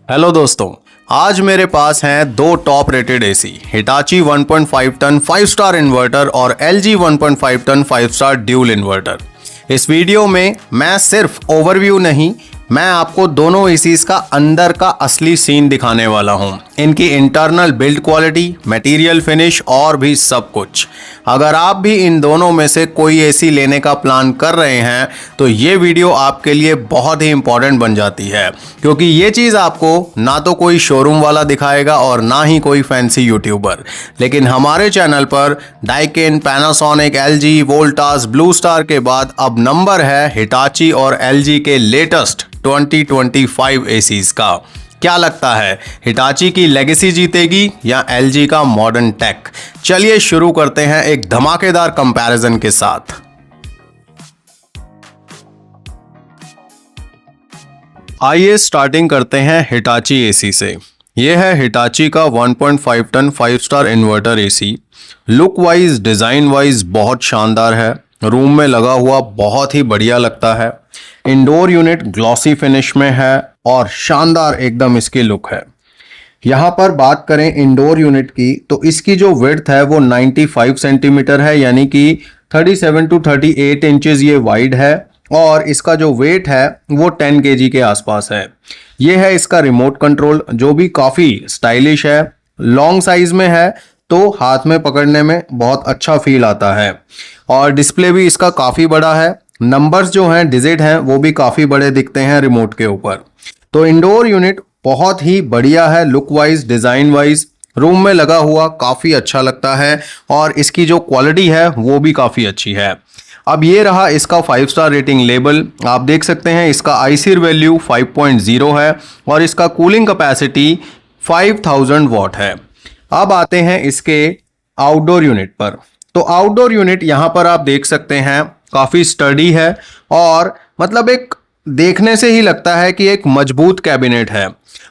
Hello दोस्तों, आज मेरे पास हैं दो top rated AC Hitachi 1.5 ton 5 star inverter और LG 1.5 ton 5 star dual inverter. इस वीडियो में मैं सिर्फ ओवरव्यू नहीं, मैं आपको दोनों एसीज का अंदर का असली सीन दिखाने वाला हूं, इनकी internal build quality, material finish और भी सब कुछ। अगर आप भी इन दोनों में से कोई एसी लेने का प्लान कर रहे हैं तो ये वीडियो आपके लिए बहुत ही इंपॉर्टेंट बन जाती है, क्योंकि ये चीज़ आपको ना तो कोई शोरूम वाला दिखाएगा और ना ही कोई फैंसी यूट्यूबर, लेकिन हमारे चैनल पर Daikin, Panasonic, LG, Voltas, blue star के बाद अब नंबर है हिटाची और LG के लेटेस्ट 2025 एसीज का। क्या लगता है, हिटाची की लेगेसी जीतेगी या LG का मॉडर्न टेक? चलिए शुरू करते हैं एक धमाकेदार कंपैरिजन के साथ। आइए स्टार्टिंग करते हैं हिटाची एसी से। यह है हिटाची का 1.5 ton 5 star inverter AC. Look wise, design wise बहुत शानदार है। रूम में लगा हुआ बहुत ही बढ़िया लगता है। इंडोर यूनिट ग्लॉसी फिनिश में है और शानदार एकदम इसकी लुक है। यहाँ पर बात करें इंडोर यूनिट की तो इसकी जो विड्थ है वो 95 सेंटीमीटर है, यानी कि 37 टू 38 इंचेस ये वाइड है और इसका जो वेट है वो 10 kg के आसपास है। ये है इसका रिमोट कंट्रोल, जो भी काफ़ी स्टाइलिश है। लॉन्ग साइज में है तो हाथ में पकड़ने में बहुत अच्छा फील आता है और डिस्प्ले भी इसका काफ़ी बड़ा है। नंबर्स जो हैं, डिजिट हैं, वो भी काफ़ी बड़े दिखते हैं रिमोट के ऊपर। तो इंडोर यूनिट बहुत ही बढ़िया है, look wise, design wise. Room में लगा हुआ काफ़ी अच्छा लगता है और इसकी जो क्वालिटी है वो भी काफ़ी अच्छी है। अब ये रहा इसका 5 स्टार रेटिंग लेबल। आप देख सकते हैं इसका आईसीआर वैल्यू 5.0 है और इसका कूलिंग कैपेसिटी 5000 वाट है। अब आते हैं इसके आउटडोर यूनिट पर। तो आउटडोर यूनिट यहाँ पर आप देख सकते हैं काफ़ी स्टडी है और मतलब एक देखने से ही लगता है कि एक मजबूत कैबिनेट है।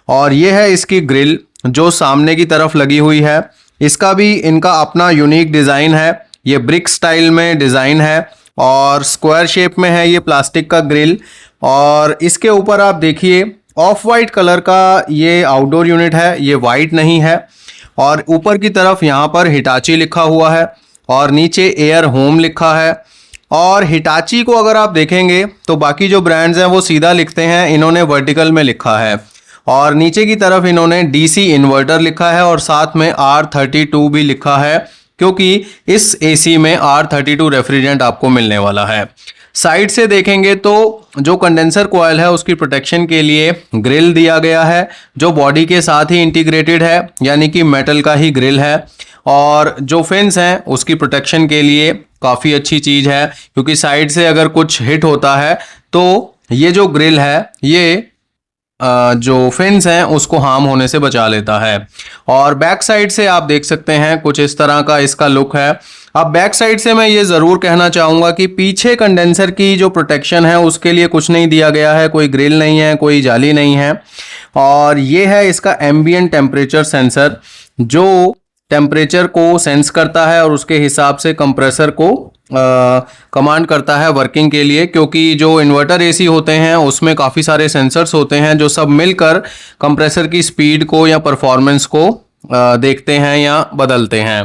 और ये है इसकी ग्रिल जो सामने की तरफ लगी हुई है। इसका भी इनका अपना यूनिक डिज़ाइन है। ये ब्रिक स्टाइल में डिज़ाइन है और स्क्वायर शेप में है ये प्लास्टिक का ग्रिल। और इसके ऊपर आप देखिए ऑफ वाइट कलर का ये आउटडोर यूनिट है, ये वाइट नहीं है। और ऊपर की तरफ यहाँ पर हिटाची लिखा हुआ है और नीचे एयर होम लिखा है। और हिटाची को अगर आप देखेंगे तो बाकी जो ब्रांड्स हैं वो सीधा लिखते हैं, इन्होंने वर्टिकल में लिखा है और नीचे की तरफ इन्होंने DC इन्वर्टर लिखा है और साथ में R32 भी लिखा है, क्योंकि इस एसी में R32 रेफ्रिजरेंट आपको मिलने वाला है। साइड से देखेंगे तो जो कंडेंसर कॉइल है उसकी प्रोटेक्शन के लिए ग्रिल दिया गया है, जो बॉडी के साथ ही इंटीग्रेटेड है, यानी कि मेटल का ही ग्रिल है। और जो फिन्स हैं उसकी प्रोटेक्शन के लिए काफ़ी अच्छी चीज़ है, क्योंकि साइड से अगर कुछ हिट होता है तो ये जो ग्रिल है ये जो फिन्स हैं उसको हार्म होने से बचा लेता है। और बैक साइड से आप देख सकते हैं कुछ इस तरह का इसका लुक है। अब बैक साइड से मैं ये ज़रूर कहना चाहूँगा कि पीछे कंडेंसर की जो प्रोटेक्शन है उसके लिए कुछ नहीं दिया गया है, कोई ग्रिल नहीं है, कोई जाली नहीं है। और ये है इसका एम्बिएंट टेम्परेचर सेंसर, जो टेम्परेचर को सेंस करता है और उसके हिसाब से कंप्रेसर को कमांड करता है वर्किंग के लिए, क्योंकि जो इन्वर्टर एसी होते हैं उसमें काफ़ी सारे सेंसर्स होते हैं जो सब मिलकर कंप्रेसर की स्पीड को या परफॉर्मेंस को देखते हैं या बदलते हैं।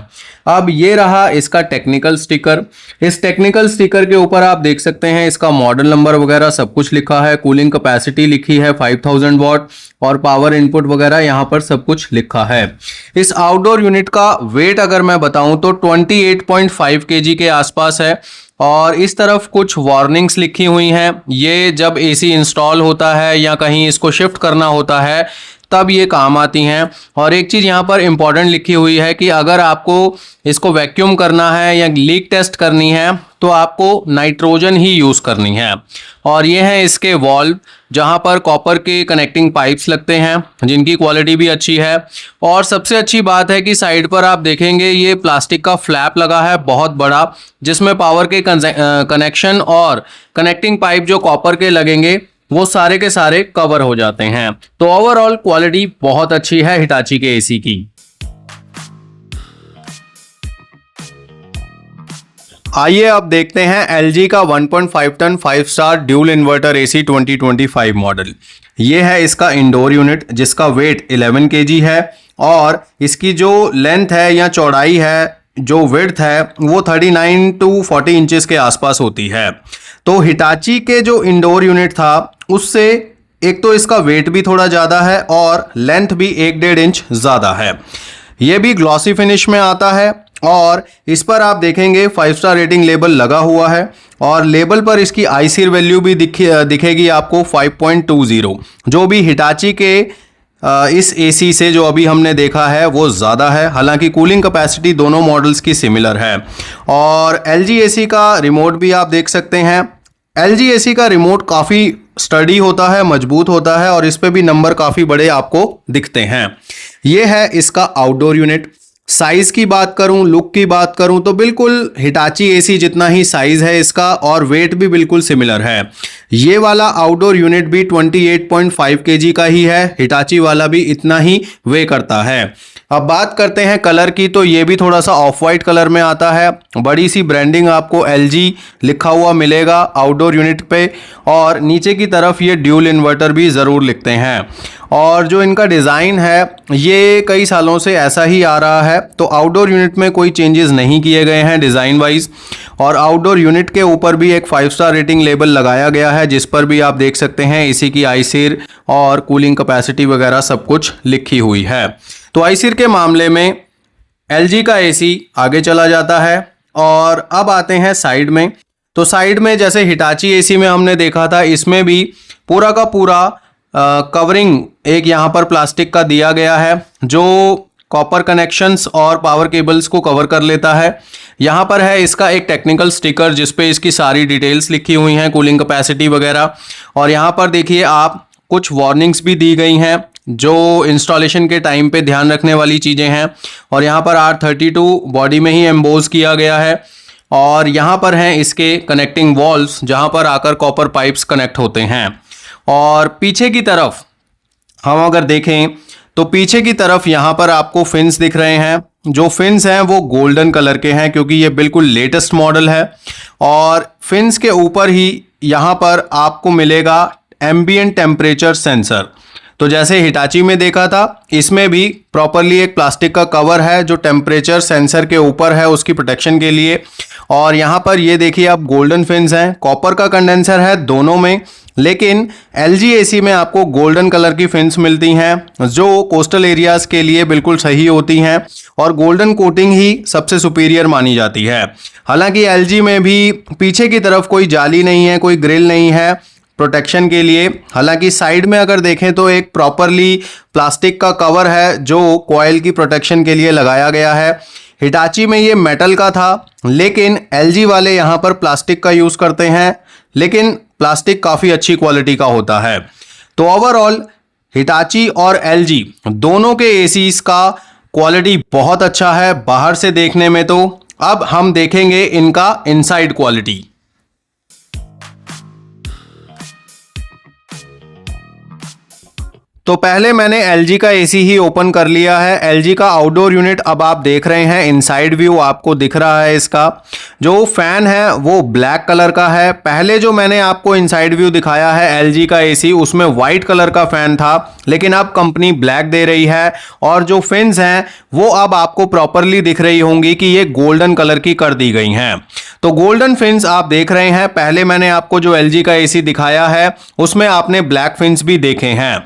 अब ये रहा इसका टेक्निकल स्टिकर। इस टेक्निकल स्टिकर के ऊपर आप देख सकते हैं इसका मॉडल नंबर वगैरह सब कुछ लिखा है, कूलिंग कैपेसिटी लिखी है 5000 वाट और पावर इनपुट वगैरह यहाँ पर सब कुछ लिखा है। इस आउटडोर यूनिट का वेट अगर मैं बताऊं तो 28.5 kg के आसपास है। और इस तरफ कुछ वार्निंग्स लिखी हुई हैं, ये जब एसी इंस्टॉल होता है या कहीं इसको शिफ्ट करना होता है तब ये काम आती हैं। और एक चीज़ यहाँ पर इम्पॉर्टेंट लिखी हुई है कि अगर आपको इसको वैक्यूम करना है या लीक टेस्ट करनी है तो आपको नाइट्रोजन ही यूज़ करनी है। और ये हैं इसके वॉल्व जहाँ पर कॉपर के कनेक्टिंग पाइप्स लगते हैं, जिनकी क्वालिटी भी अच्छी है। और सबसे अच्छी बात है कि साइड पर आप देखेंगे ये प्लास्टिक का फ्लैप लगा है बहुत बड़ा, जिसमें पावर के कनेक्शन और कनेक्टिंग पाइप जो कॉपर के लगेंगे वो सारे के सारे कवर हो जाते हैं। तो ओवरऑल क्वालिटी बहुत अच्छी है हिटाची के एसी की। आइए अब देखते हैं LG का 1.5 ton 5 star dual inverter AC 2025 model. ये है इसका इंडोर यूनिट जिसका वेट 11 kg है और इसकी जो लेंथ है या चौड़ाई है, जो विड्थ है वो 39 टू 40 इंचेस के आसपास होती है। तो हिटाची के जो इंडोर यूनिट था उससे एक तो इसका वेट भी थोड़ा ज़्यादा है और लेंथ भी 1-1.5 इंच ज़्यादा है। ये भी ग्लॉसी फिनिश में आता है और इस पर आप देखेंगे 5 स्टार रेटिंग लेबल लगा हुआ है और लेबल पर इसकी आईसीर वैल्यू भी दिखेगी आपको 5.20, जो भी हिटाची के इस एसी से जो अभी हमने देखा है वो ज़्यादा है। हालांकि कूलिंग कैपेसिटी दोनों मॉडल्स की सिमिलर है। और LG AC का रिमोट भी आप देख सकते हैं। LG AC का रिमोट काफ़ी स्टडी होता है, मजबूत होता है और इस पे भी नंबर काफ़ी बड़े आपको दिखते हैं। ये है इसका आउटडोर यूनिट। साइज की बात करूं, लुक की बात करूं तो बिल्कुल हिटाची एसी जितना ही साइज है इसका और वेट भी बिल्कुल सिमिलर है। ये वाला आउटडोर यूनिट भी 28.5 kg का ही है, हिटाची वाला भी इतना ही वे करता है। अब बात करते हैं कलर की, तो ये भी थोड़ा सा ऑफ वाइट कलर में आता है। बड़ी सी ब्रांडिंग आपको LG लिखा हुआ मिलेगा आउटडोर यूनिट पे और नीचे की तरफ ये ड्यूल इन्वर्टर भी ज़रूर लिखते हैं। और जो इनका डिज़ाइन है ये कई सालों से ऐसा ही आ रहा है, तो आउटडोर यूनिट में कोई चेंजेस नहीं किए गए हैं डिज़ाइन वाइज। और आउटडोर यूनिट के ऊपर भी एक 5 स्टार रेटिंग लेबल लगाया गया है जिस पर भी आप देख सकते हैं इसी की आईसीर और कूलिंग कैपेसिटी वगैरह सब कुछ लिखी हुई है। तो आईसीर के मामले में LG का AC आगे चला जाता है। और अब आते हैं साइड में। तो साइड में जैसे हिटाची AC में हमने देखा था, इसमें भी पूरा का पूरा कवरिंग एक यहाँ पर प्लास्टिक का दिया गया है जो कॉपर कनेक्शंस और पावर केबल्स को कवर कर लेता है। यहाँ पर है इसका एक टेक्निकल स्टिकर जिस पे इसकी सारी डिटेल्स लिखी हुई हैं, कूलिंग कैपेसिटी वगैरह। और यहाँ पर देखिए आप कुछ वार्निंग्स भी दी गई हैं जो इंस्टॉलेशन के टाइम पे ध्यान रखने वाली चीज़ें हैं। और यहाँ पर R32 बॉडी में ही एम्बोज किया गया है। और यहाँ पर हैं इसके कनेक्टिंग वॉल्व्स जहाँ पर आकर कॉपर पाइप्स कनेक्ट होते हैं। और पीछे की तरफ हम अगर देखें तो पीछे की तरफ यहाँ पर आपको फिन्स दिख रहे हैं। जो फिन्स हैं वो गोल्डन कलर के हैं क्योंकि ये बिल्कुल लेटेस्ट मॉडल है। और फिन्स के ऊपर ही यहाँ पर आपको मिलेगा एम्बिएंट टेम्परेचर सेंसर। तो जैसे हिटाची में देखा था, इसमें भी प्रॉपरली एक प्लास्टिक का कवर है जो टेम्परेचर सेंसर के ऊपर है उसकी प्रोटेक्शन के लिए। और यहाँ पर ये देखिए आप गोल्डन फिन्स हैं, कॉपर का कंडेंसर है दोनों में, लेकिन LG AC में आपको गोल्डन कलर की फिन्स मिलती हैं जो कोस्टल एरियाज़ के लिए बिल्कुल सही होती हैं और गोल्डन कोटिंग ही सबसे सुपीरियर मानी जाती है। हालांकि LG में भी पीछे की तरफ कोई जाली नहीं है, कोई ग्रिल नहीं है प्रोटेक्शन के लिए। हालांकि साइड में अगर देखें तो एक प्रॉपरली प्लास्टिक का कवर है जो कॉइल की प्रोटेक्शन के लिए लगाया गया है। हिटाची में ये मेटल का था लेकिन LG वाले यहाँ पर प्लास्टिक का यूज़ करते हैं, लेकिन प्लास्टिक काफ़ी अच्छी क्वालिटी का होता है। तो ओवरऑल हिटाची और LG दोनों के एसीज का क्वालिटी बहुत अच्छा है बाहर से देखने में। तो अब हम देखेंगे इनका इनसाइड क्वालिटी। तो पहले मैंने LG का AC ही ओपन कर लिया है। LG का आउटडोर यूनिट अब आप देख रहे हैं, इनसाइड व्यू आपको दिख रहा है। इसका जो फैन है वो ब्लैक कलर का है। पहले जो मैंने आपको इनसाइड व्यू दिखाया है LG का AC उसमें वाइट कलर का फैन था, लेकिन अब कंपनी ब्लैक दे रही है। और जो फिन्स हैं वो अब आपको प्रॉपरली दिख रही होंगी कि ये गोल्डन कलर की कर दी गई हैं। तो गोल्डन फिन्स आप देख रहे हैं। पहले मैंने आपको जो LG का AC दिखाया है उसमें आपने ब्लैक फिन्स भी देखे हैं।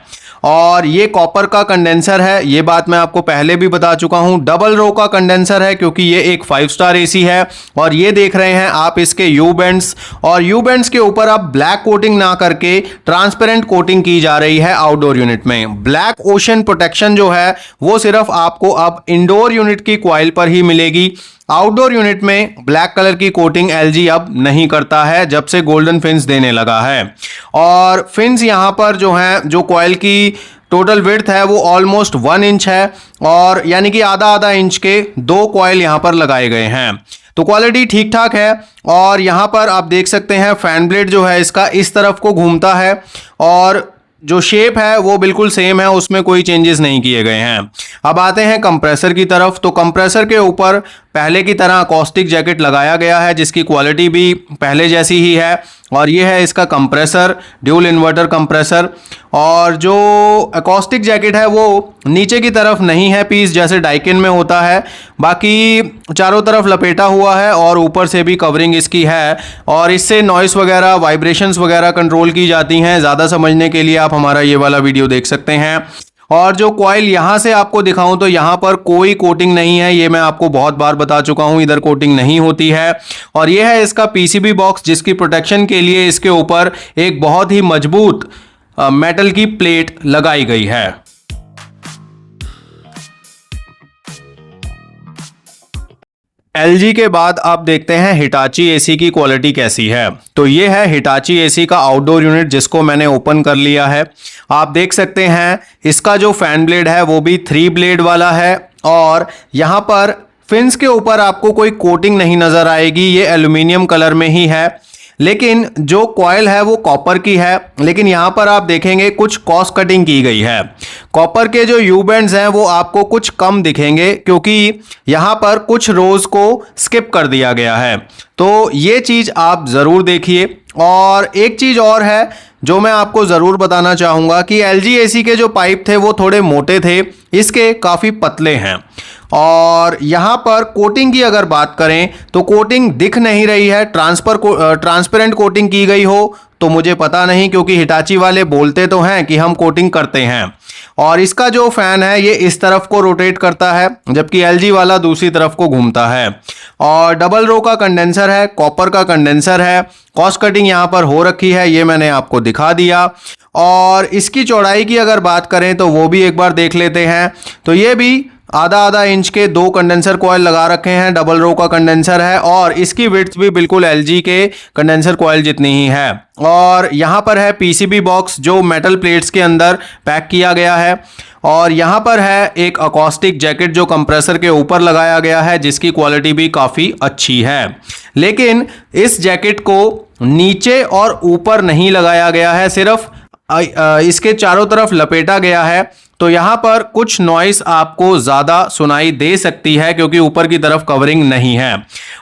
और ये कॉपर का कंडेंसर है, ये बात मैं आपको पहले भी बता चुका हूं। डबल रो का कंडेंसर है क्योंकि ये एक 5 स्टार AC है। और ये देख रहे हैं आप इसके यू बेंड्स, और यू बेंड्स के ऊपर अब ब्लैक कोटिंग ना करके ट्रांसपेरेंट कोटिंग की जा रही है आउटडोर यूनिट में। ब्लैक ओशन प्रोटेक्शन जो है वो सिर्फ आपको अब इंडोर यूनिट की कॉइल पर ही मिलेगी। आउटडोर यूनिट में ब्लैक कलर की कोटिंग LG अब नहीं करता है जब से गोल्डन फिन्स देने लगा है। और फिन्स यहाँ पर जो हैं, जो कॉइल की टोटल विड्थ है वो ऑलमोस्ट 1 इंच है, और यानी कि आधा इंच के 2 कॉइल यहाँ पर लगाए गए हैं। तो क्वालिटी ठीक ठाक है। और यहाँ पर आप देख सकते हैं फैन ब्लेड जो है इसका इस तरफ को घूमता है, और जो शेप है वो बिल्कुल सेम है, उसमें कोई चेंजेस नहीं किए गए हैं। अब आते हैं कंप्रेसर की तरफ। तो कंप्रेसर के ऊपर पहले की तरह अकॉस्टिक जैकेट लगाया गया है जिसकी क्वालिटी भी पहले जैसी ही है, और ये है इसका कंप्रेसर, ड्यूल इन्वर्टर कंप्रेसर। और जो अकॉस्टिक जैकेट है वो नीचे की तरफ नहीं है पीस जैसे डाइकिन में होता है, बाकी चारों तरफ लपेटा हुआ है और ऊपर से भी कवरिंग इसकी है, और इससे नॉइस वगैरह, वाइब्रेशंस वगैरह कंट्रोल की जाती हैं। ज़्यादा समझने के लिए आप हमारा ये वाला वीडियो देख सकते हैं। और जो कॉइल यहां से आपको दिखाऊं तो यहां पर कोई कोटिंग नहीं है, ये मैं आपको बहुत बार बता चुका हूं, इधर कोटिंग नहीं होती है। और ये है इसका पीसीबी बॉक्स जिसकी प्रोटेक्शन के लिए इसके ऊपर एक बहुत ही मजबूत मेटल की प्लेट लगाई गई है। LG के बाद आप देखते हैं हिटाची एसी की क्वालिटी कैसी है। तो ये है हिटाची एसी का आउटडोर यूनिट जिसको मैंने ओपन कर लिया है। आप देख सकते हैं इसका जो फैन ब्लेड है वो भी 3 ब्लेड वाला है, और यहाँ पर फिन्स के ऊपर आपको कोई कोटिंग नहीं नजर आएगी, ये एल्यूमिनियम कलर में ही है। लेकिन जो कॉइल है वो कॉपर की है, लेकिन यहाँ पर आप देखेंगे कुछ कॉस्ट कटिंग की गई है। कॉपर के जो यू बैंड्स हैं वो आपको कुछ कम दिखेंगे क्योंकि यहाँ पर कुछ रोज को स्किप कर दिया गया है। तो ये चीज़ आप ज़रूर देखिए। और एक चीज़ और है जो मैं आपको ज़रूर बताना चाहूँगा कि LG AC के जो पाइप थे वो थोड़े मोटे थे, इसके काफ़ी पतले हैं। और यहाँ पर कोटिंग की अगर बात करें तो कोटिंग दिख नहीं रही है, ट्रांसपेरेंट कोटिंग की गई हो तो मुझे पता नहीं, क्योंकि हिटाची वाले बोलते तो हैं कि हम कोटिंग करते हैं। और इसका जो फैन है ये इस तरफ को रोटेट करता है जबकि LG वाला दूसरी तरफ को घूमता है। और डबल रो का कंडेंसर है, कॉपर का कंडेंसर है, कॉस्ट कटिंग यहाँ पर हो रखी है, ये मैंने आपको दिखा दिया। और इसकी चौड़ाई की अगर बात करें तो वो भी एक बार देख लेते हैं। तो ये भी आधा इंच के 2 कंडेंसर कॉइल लगा रखे हैं, डबल रो का कंडेंसर है, और इसकी विड्थ भी बिल्कुल LG के कंडेंसर कॉइल जितनी ही है। और यहाँ पर है पीसीबी बॉक्स जो मेटल प्लेट्स के अंदर पैक किया गया है। और यहाँ पर है एक अकॉस्टिक जैकेट जो कंप्रेसर के ऊपर लगाया गया है जिसकी क्वालिटी भी काफ़ी अच्छी है। लेकिन इस जैकेट को नीचे और ऊपर नहीं लगाया गया है, सिर्फ इसके चारों तरफ लपेटा गया है। तो यहाँ पर कुछ नॉइस आपको ज़्यादा सुनाई दे सकती है क्योंकि ऊपर की तरफ कवरिंग नहीं है।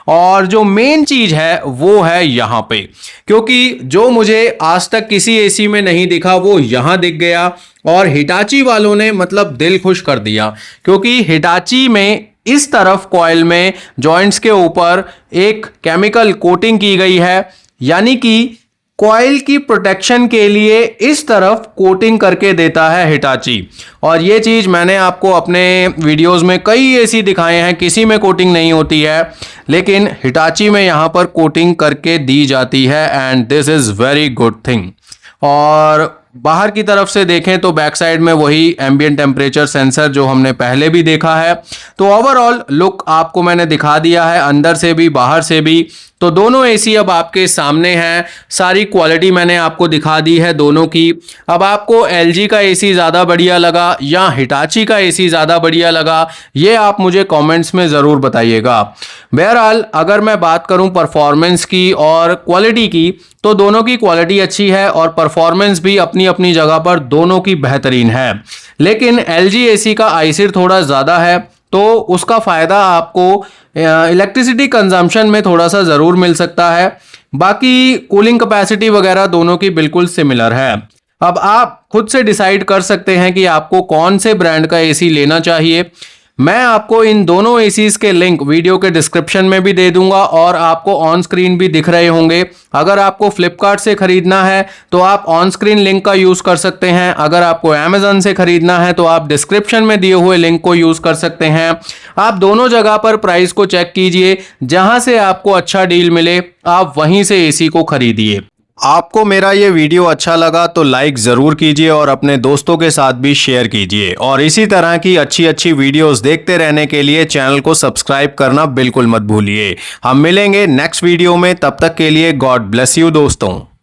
और जो मेन चीज़ है वो है यहाँ पे, क्योंकि जो मुझे आज तक किसी एसी में नहीं दिखा वो यहाँ दिख गया, और हिटाची वालों ने मतलब दिल खुश कर दिया, क्योंकि हिटाची में इस तरफ कॉइल में जॉइंट्स के ऊपर एक केमिकल कोटिंग की गई है, यानी कि कॉइल की प्रोटेक्शन के लिए इस तरफ कोटिंग करके देता है हिटाची। और ये चीज़ मैंने आपको अपने वीडियोस में कई एसी दिखाए हैं, किसी में कोटिंग नहीं होती है, लेकिन हिटाची में यहाँ पर कोटिंग करके दी जाती है, and this is very good thing. और बाहर की तरफ से देखें तो बैक साइड में वही एम्बिएंट टेम्परेचर सेंसर जो हमने पहले भी देखा है। तो ओवरऑल लुक आपको मैंने दिखा दिया है, अंदर से भी बाहर से भी। तो दोनों एसी अब आपके सामने हैं, सारी क्वालिटी मैंने आपको दिखा दी है दोनों की। अब आपको LG का एसी ज़्यादा बढ़िया लगा या हिटाची का एसी ज़्यादा बढ़िया लगा, ये आप मुझे कमेंट्स में ज़रूर बताइएगा। बहरहाल अगर मैं बात करूं परफॉर्मेंस की और क्वालिटी की, तो दोनों की क्वालिटी अच्छी है और परफॉर्मेंस भी अपनी अपनी जगह पर दोनों की बेहतरीन है। लेकिन LG एसी का आईसिर थोड़ा ज़्यादा है, तो उसका फ़ायदा आपको इलेक्ट्रिसिटी कंजम्पशन में थोड़ा सा ज़रूर मिल सकता है। बाकी कूलिंग कैपेसिटी वगैरह दोनों की बिल्कुल सिमिलर है। अब आप खुद से डिसाइड कर सकते हैं कि आपको कौन से ब्रांड का एसी लेना चाहिए। मैं आपको इन दोनों एसीज के लिंक वीडियो के डिस्क्रिप्शन में भी दे दूंगा और आपको ऑन स्क्रीन भी दिख रहे होंगे। अगर आपको फ्लिपकार्ट से खरीदना है तो आप ऑन स्क्रीन लिंक का यूज़ कर सकते हैं। अगर आपको अमेजन से खरीदना है तो आप डिस्क्रिप्शन में दिए हुए लिंक को यूज़ कर सकते हैं। आप दोनों जगह पर प्राइस को चेक कीजिए, जहां से आपको अच्छा डील मिले आप वहीं से एसी को खरीदिए। आपको मेरा ये वीडियो अच्छा लगा तो लाइक ज़रूर कीजिए और अपने दोस्तों के साथ भी शेयर कीजिए, और इसी तरह की अच्छी अच्छी वीडियोस देखते रहने के लिए चैनल को सब्सक्राइब करना बिल्कुल मत भूलिए। हम मिलेंगे नेक्स्ट वीडियो में, तब तक के लिए गॉड ब्लेस यू दोस्तों।